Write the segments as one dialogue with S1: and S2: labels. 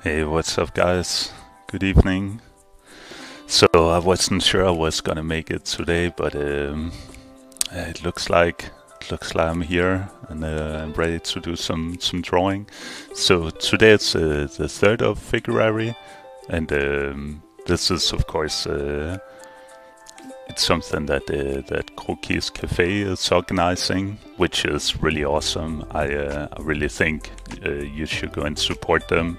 S1: Hey, what's up, guys? Good evening. So I wasn't sure I was gonna make it today, but it looks like I'm here and I'm ready to do some drawing. So today it's the 3rd of Figuary, and this is of course it's something that Croquis Cafe is organizing, which is really awesome. I really think you should go and support them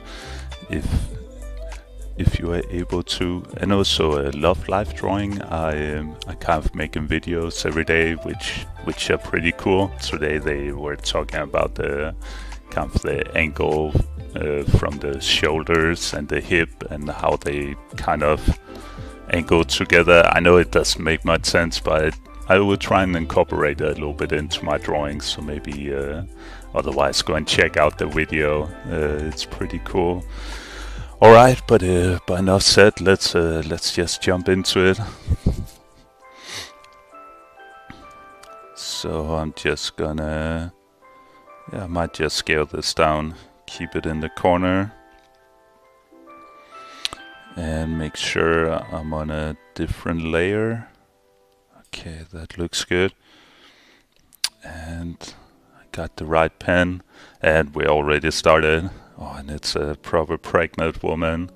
S1: if you are able to. And also love live drawing. I kind of making videos every day, which are pretty cool. Today they were talking about the kind of the angle from the shoulders and the hip and how they kind of angle together. I know it doesn't make much sense, but I will try and incorporate it a little bit into my drawings. So maybe otherwise go and check out the video. It's pretty cool. All right, but enough said. Let's just jump into it. So I'm just gonna, I might just scale this down, keep it in the corner, and make sure I'm on a different layer. Okay, that looks good. And I got the right pen, and we already started. Oh, and it's a proper pregnant woman,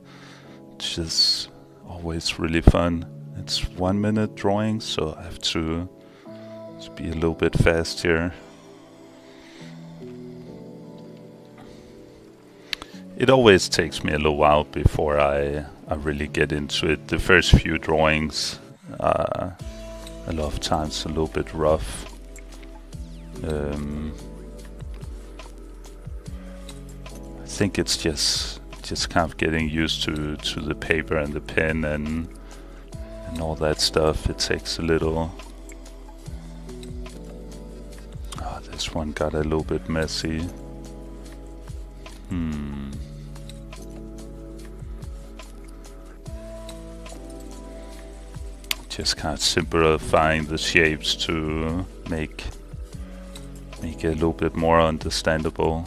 S1: which is always really fun. It's 1 minute drawing, so I have to just be a little bit fast here. It always takes me a little while before I really get into it. The first few drawings, a lot of times a little bit rough. I think it's just kind of getting used to the paper and the pen and all that stuff. It takes a little. Oh, this one got a little bit messy. Just kind of simplifying the shapes to make it a little bit more understandable.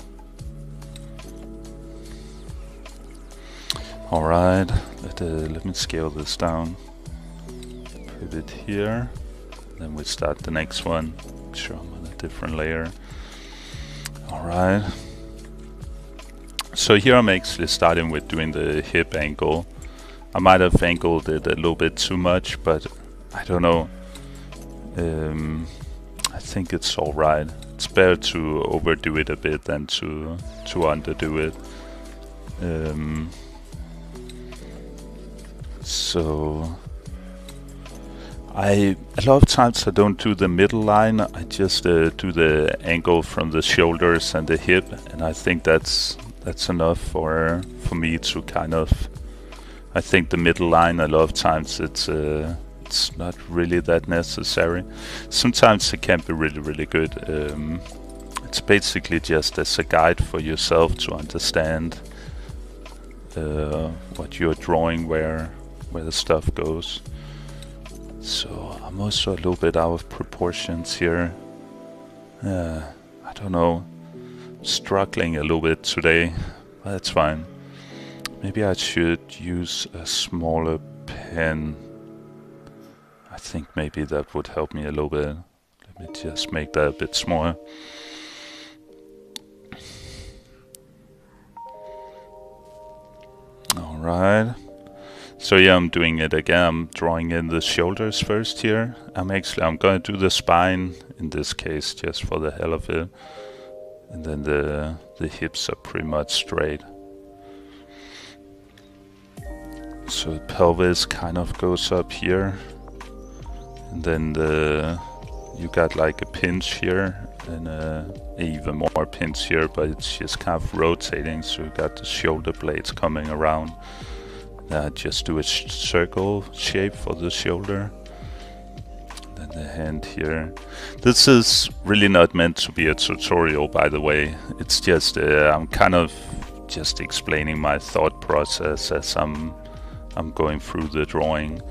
S1: Alright, let me scale this down. Put it here. Then we start the next one. Make sure I'm on a different layer. Alright. So here I'm actually starting with doing the hip angle. I might have angled it a little bit too much, but I don't know. I think it's alright. It's better to overdo it a bit than to underdo it. So a lot of times I don't do the middle line. I just do the angle from the shoulders and the hip, and I think that's enough for me to kind of. I think the middle line a lot of times it's not really that necessary. Sometimes it can be really good. It's basically just as a guide for yourself to understand what you're drawing, where the stuff goes. So I'm also a little bit out of proportions here. I don't know, struggling a little bit today, but that's fine. Maybe I should use a smaller pen. I think maybe that would help me a little bit. Let me just make that a bit smaller. Alright. So yeah, I'm doing it again. I'm drawing in the shoulders first here. I'm going to do the spine in this case just for the hell of it. And then the hips are pretty much straight. So the pelvis kind of goes up here. And then you got like a pinch here and even more pinch here, but it's just kind of rotating. So you got the shoulder blades coming around. Just do a circle shape for the shoulder. Then the hand here. This is really not meant to be a tutorial, by the way. It's just I'm kind of just explaining my thought process as I'm going through the drawing.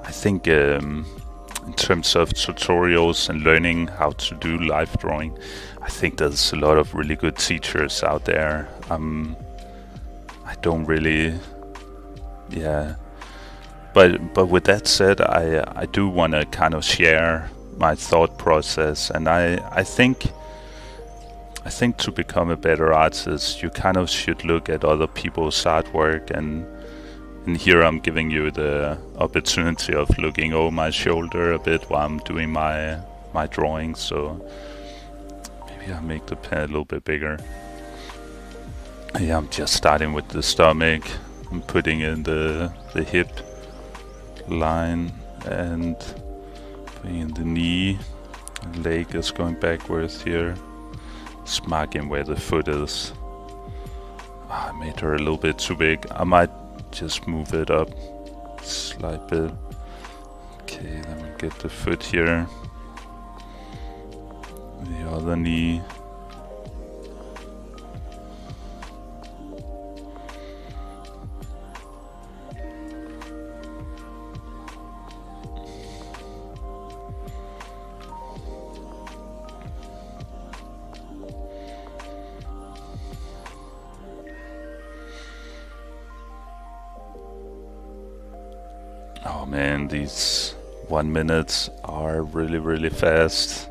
S1: I think in terms of tutorials and learning how to do live drawing, I think there's a lot of really good teachers out there. I I don't really, yeah. But with that said, I do want to kind of share my thought process, and I think to become a better artist, you kind of should look at other people's artwork, and here I'm giving you the opportunity of looking over my shoulder a bit while I'm doing my drawing. So maybe I'll make the pen a little bit bigger. Yeah, I'm just starting with the stomach. I'm putting in the hip line and putting in the knee. The leg is going backwards here. Just marking where the foot is. I made her a little bit too big. I might just move it up a slight bit. Okay, then we get the foot here. The other knee. Oh man, these 1 minutes are really fast.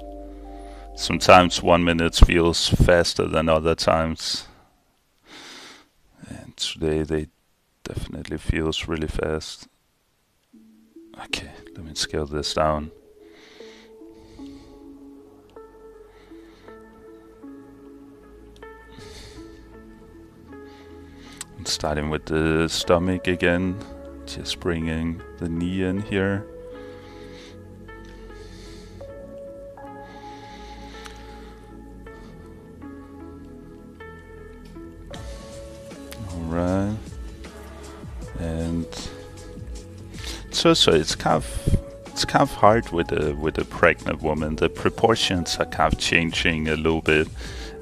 S1: Sometimes 1 minute feels faster than other times. And today they definitely feels really fast. Okay, let me scale this down. I'm starting with the stomach again. Just bringing the knee in here. Alright. And so it's kind of hard with a pregnant woman. The proportions are kind of changing a little bit.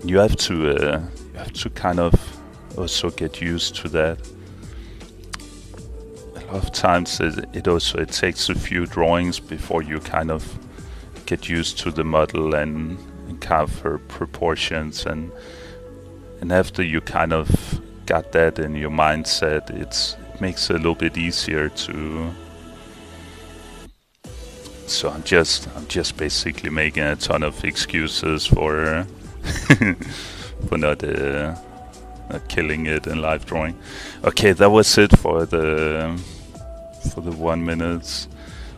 S1: You have to kind of also get used to that. A lot of times it takes a few drawings before you kind of get used to the model and kind of her proportions, and after you kind of got that in your mindset, it makes it a little bit easier to. So I'm just basically making a ton of excuses for for not killing it in Lifedrawing. Okay, that was it for the 1 minute.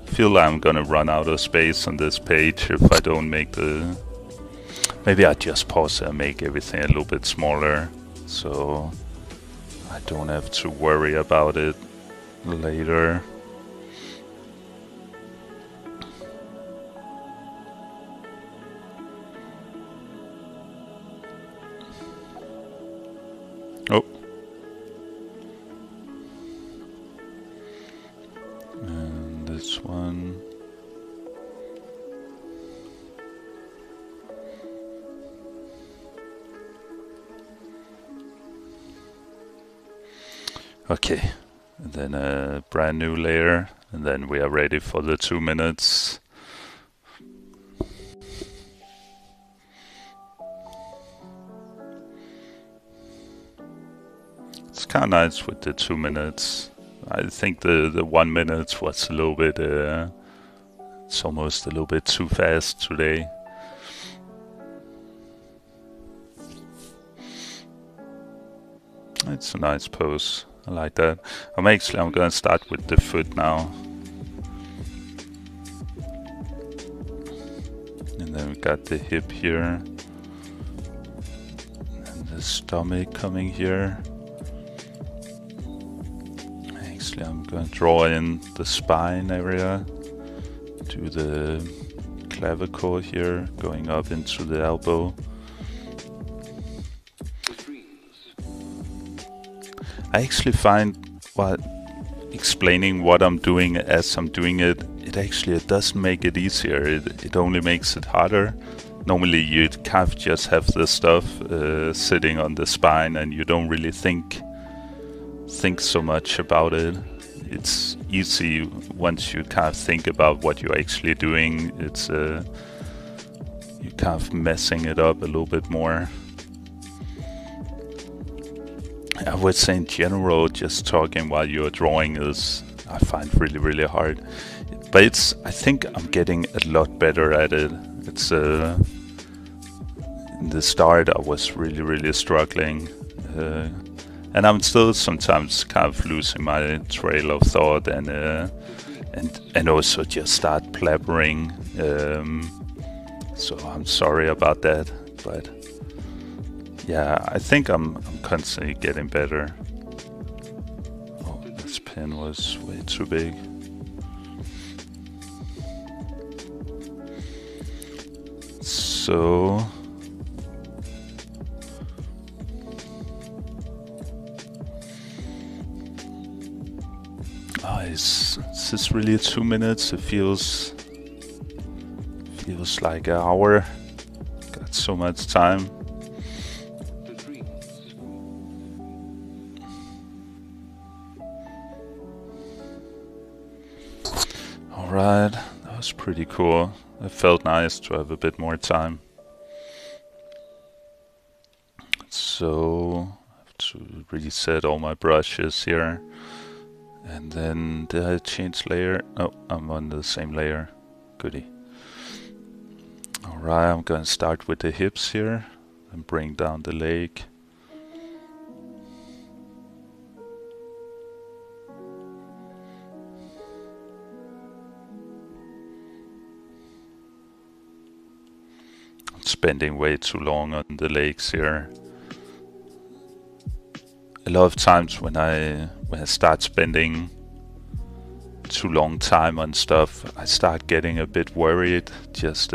S1: Feel like I'm gonna run out of space on this page if I don't make the. Maybe I just pause and make everything a little bit smaller, so I don't have to worry about it later. Oh. And this one. Okay, and then a brand new layer, and then we are ready for the 2 minutes. It's kind of nice with the 2 minutes. I think the 1 minute was a little bit, it's almost a little bit too fast today. It's a nice pose. I like that. I'm gonna start with the foot now. And then we got the hip here. And the stomach coming here. Actually, I'm gonna draw in the spine area. Do the clavicle here, going up into the elbow. I actually find explaining what I'm doing as I'm doing it, it doesn't make it easier. It only makes it harder. Normally you'd kind of just have this stuff sitting on the spine, and you don't really think so much about it. It's easy once you kind of think about what you're actually doing. It's you're kind of messing it up a little bit more. I would say in general, just talking while you're drawing is, I find really hard. But I think I'm getting a lot better at it. It's in the start I was really struggling, and I'm still sometimes kind of losing my trail of thought, and also just start blabbering. So I'm sorry about that, but yeah, I think I'm constantly getting better. Oh, this pen was way too big. So is this really 2 minutes? It feels like an hour. Got so much time. Alright, that was pretty cool. It felt nice to have a bit more time. So I have to reset all my brushes here. And then did I change layer? Oh, I'm on the same layer. Goody. Alright, I'm gonna start with the hips here and bring down the leg. I'm spending way too long on the legs here. A lot of times when I start spending too long time on stuff, I start getting a bit worried, just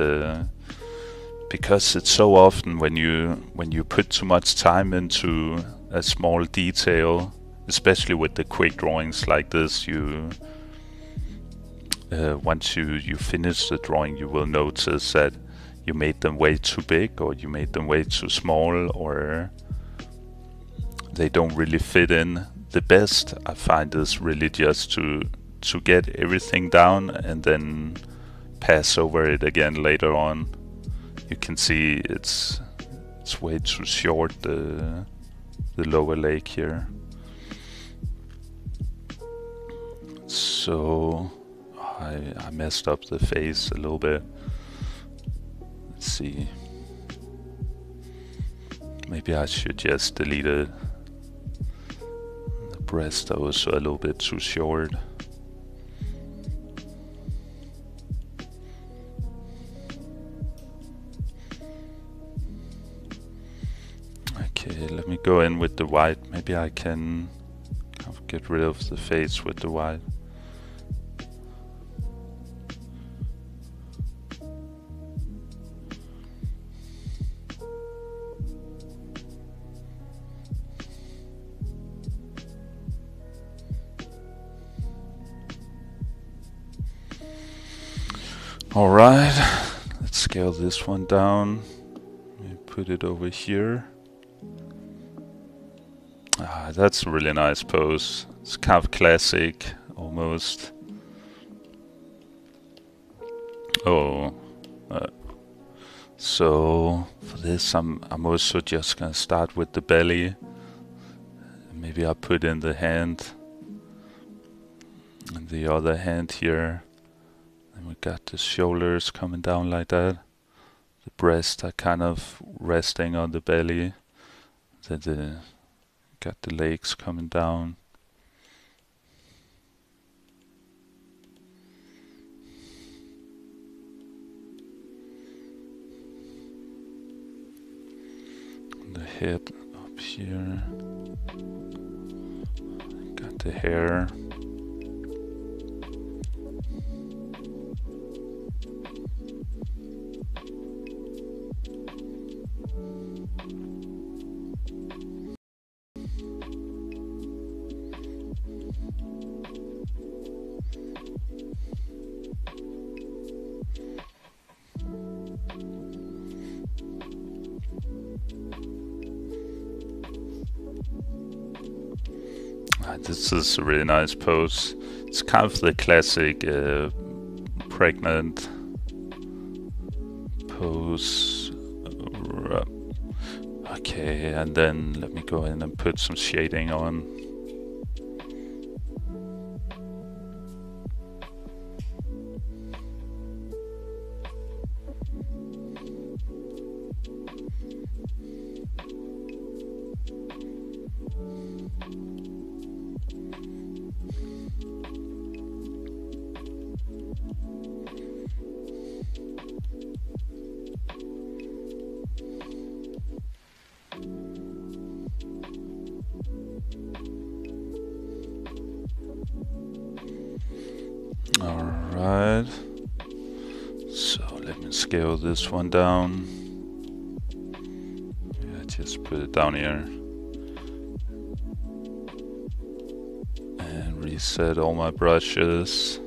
S1: because it's so often when you put too much time into a small detail, especially with the quick drawings like this, you once you finish the drawing, you will notice that you made them way too big, or you made them way too small, or they don't really fit in. The best I find is really just to get everything down and then pass over it again later on. You can see it's way too short, the lower leg here. So I messed up the face a little bit. Let's see. Maybe I should just delete it. The breasts are also a little bit too short. Okay, let me go in with the white. Maybe I can get rid of the face with the white. Alright, let's scale this one down. Let me put it over here. Ah, that's a really nice pose. It's kind of classic, almost. Oh, so for this I'm also just gonna start with the belly. Maybe I'll put in the hand and the other hand here. And we got the shoulders coming down like that. The breasts are kind of resting on the belly. Then got the legs coming down. The head up here. Got the hair. This is a really nice pose. It's kind of the classic pregnant pose. Okay, and then let me go in and put some shading on. Alright, so let me scale this one down. Yeah, just put it down here. And reset all my brushes.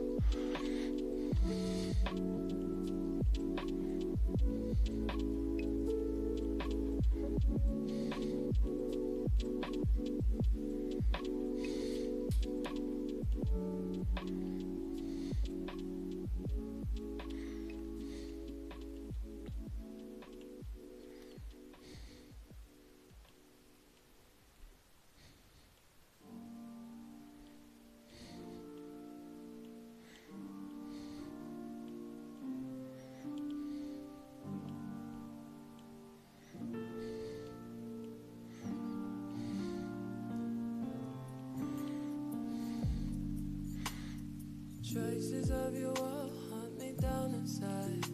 S2: Traces of your world hunt me down inside.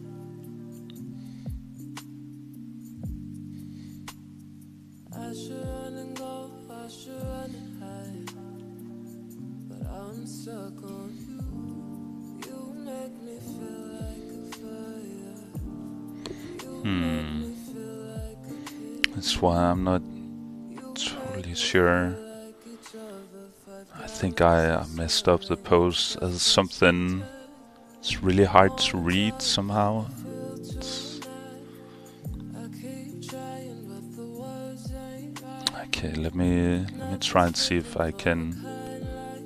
S2: I should run and go, I should run and hide, but I'm stuck on you. You make me feel like a fire. You make me feel like a kid.
S1: That's why I'm not totally sure. I think I messed up the pose as something. It's really hard to read somehow. Okay, let me try and see if I can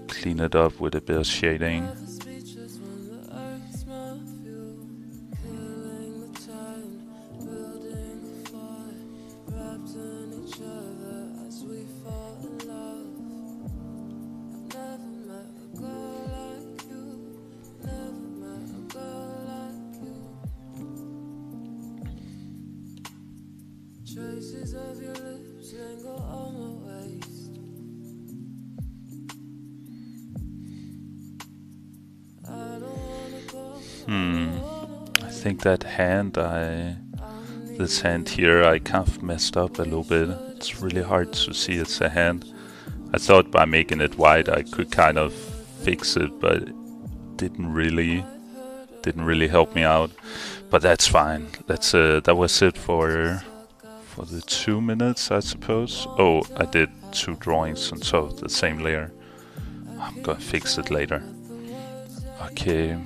S1: clean it up with a bit of shading.
S2: Traces of your lips linger on my waist. I don't wanna go.
S1: I think that hand this hand here I kind of messed up a little bit. It's really hard to see it's a hand. I thought by making it white I could kind of fix it, but it didn't really help me out. But that's fine. That was it for the 2 minutes, I suppose. Oh, I did 2 drawings on top of the same layer. I'm gonna fix it later. Okay,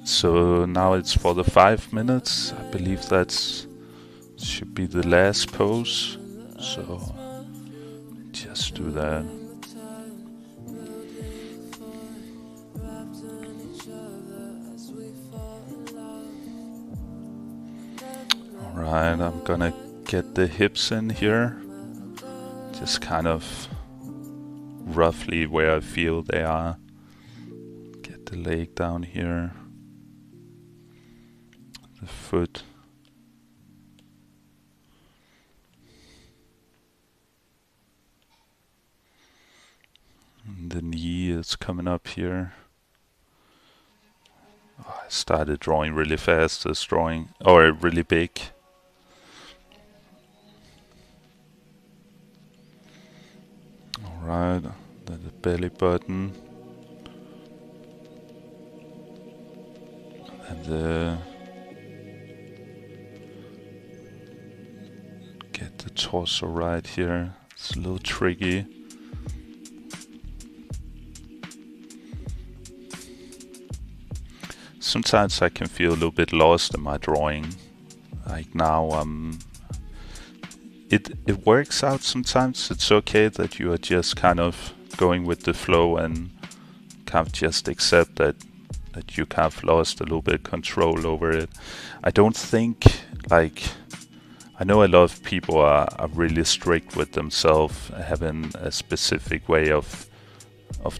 S1: so now it's for the 5 minutes. I believe that should be the last pose. So just do that. Alright, I'm gonna get the hips in here, just kind of roughly where I feel they are. Get the leg down here, the foot, and the knee is coming up here. Oh, I started drawing really fast, this drawing, or really big. Alright, then the belly button, and get the torso right here. It's a little tricky. Sometimes I can feel a little bit lost in my drawing. Like now it works out sometimes. It's okay that you are just kind of going with the flow and kind of just accept that you kind of lost a little bit control over it. I don't think, like, I know a lot of people are really strict with themselves, having a specific way of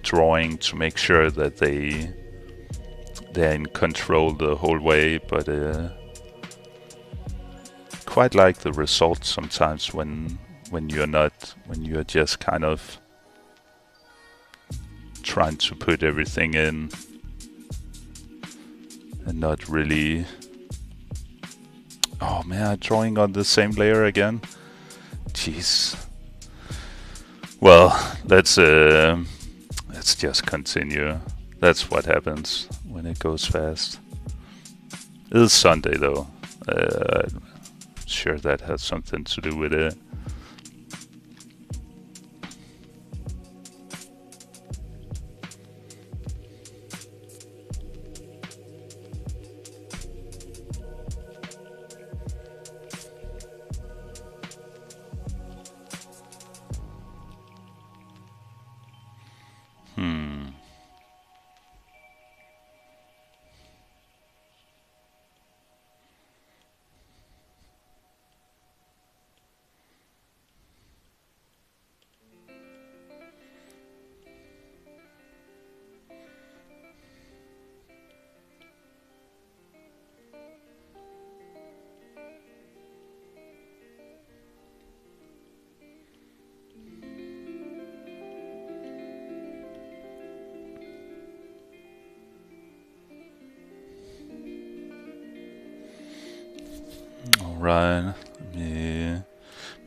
S1: drawing to make sure that they're in control the whole way, but quite like the results sometimes when you're not, when you're just kind of trying to put everything in and not really. Oh man, I'm drawing on the same layer again. Jeez. Well, let's just continue. That's what happens when it goes fast. It is Sunday though. I'm sure that has something to do with it. Alright,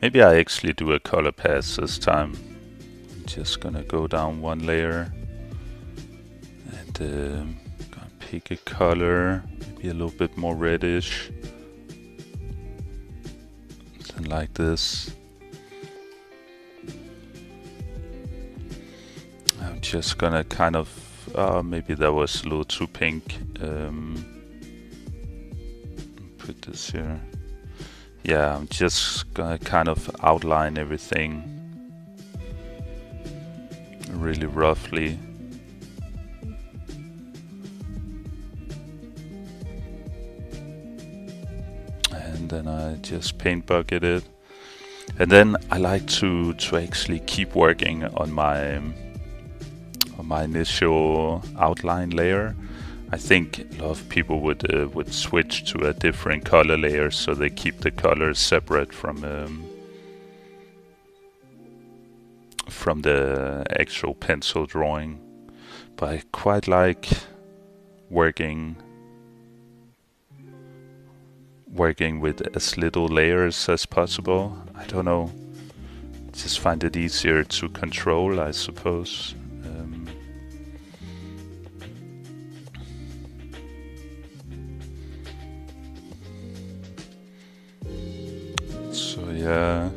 S1: maybe I actually do a color pass this time. I'm just gonna go down one layer and gonna pick a color, maybe a little bit more reddish, something like this. I'm just gonna kind of, maybe that was a little too pink. Put this here. Yeah, I'm just gonna kind of outline everything really roughly. And then I just paint bucket it. And then I like to actually keep working on my initial outline layer. I think a lot of people would switch to a different color layer so they keep the colors separate from the actual pencil drawing. But I quite like working with as little layers as possible. I don't know, just find it easier to control, I suppose. So yeah,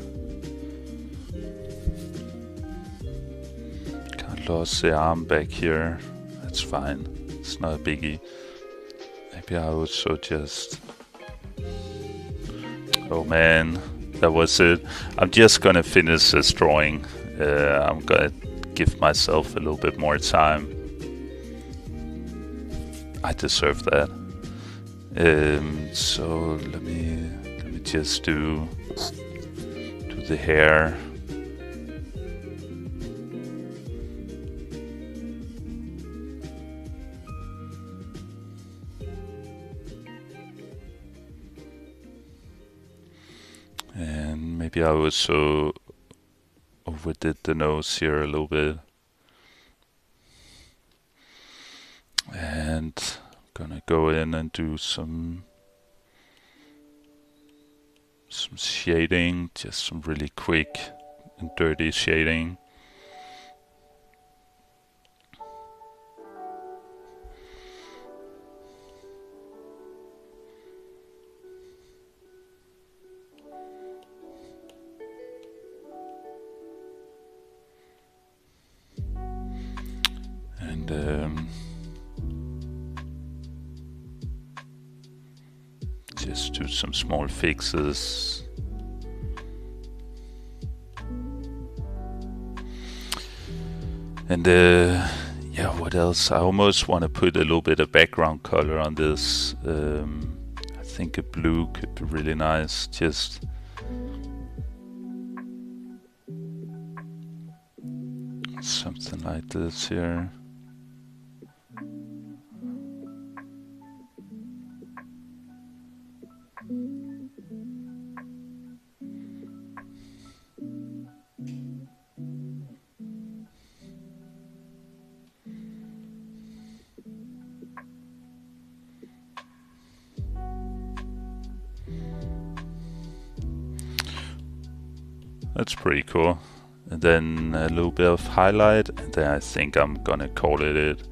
S1: kind of lost the arm back here. That's fine, it's not a biggie. Maybe I also just, oh man, that was it. I'm just gonna finish this drawing. I'm gonna give myself a little bit more time. I deserve that. So let me just do the hair. And maybe I also overdid the nose here a little bit. And I'm gonna go in and do some shading, just some really quick and dirty shading. And just do some small fixes. And yeah, what else? I almost want to put a little bit of background color on this. I think a blue could be really nice. Just something like this here. That's pretty cool. And then a little bit of highlight, and then I think I'm gonna call it.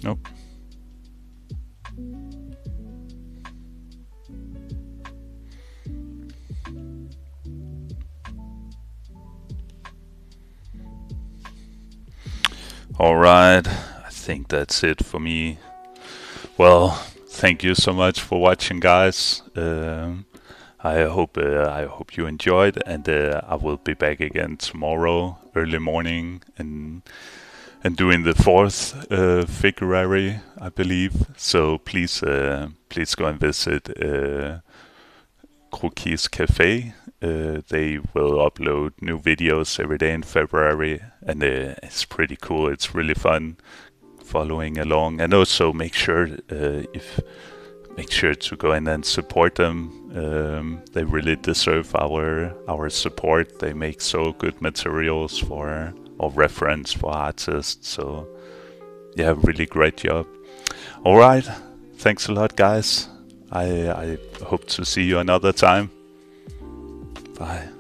S1: Nope. Alright, I think that's it for me. Well, thank you so much for watching, guys. I hope you enjoyed, and I will be back again tomorrow early morning and doing the fourth Figuary, I believe. So please go and visit Croquis Cafe. They will upload new videos every day in February, and it's pretty cool. It's really fun following along, and also make sure to go in and support them. They really deserve our support. They make so good materials or reference for artists. So yeah, really great job. All right, thanks a lot, guys. I hope to see you another time. Bye.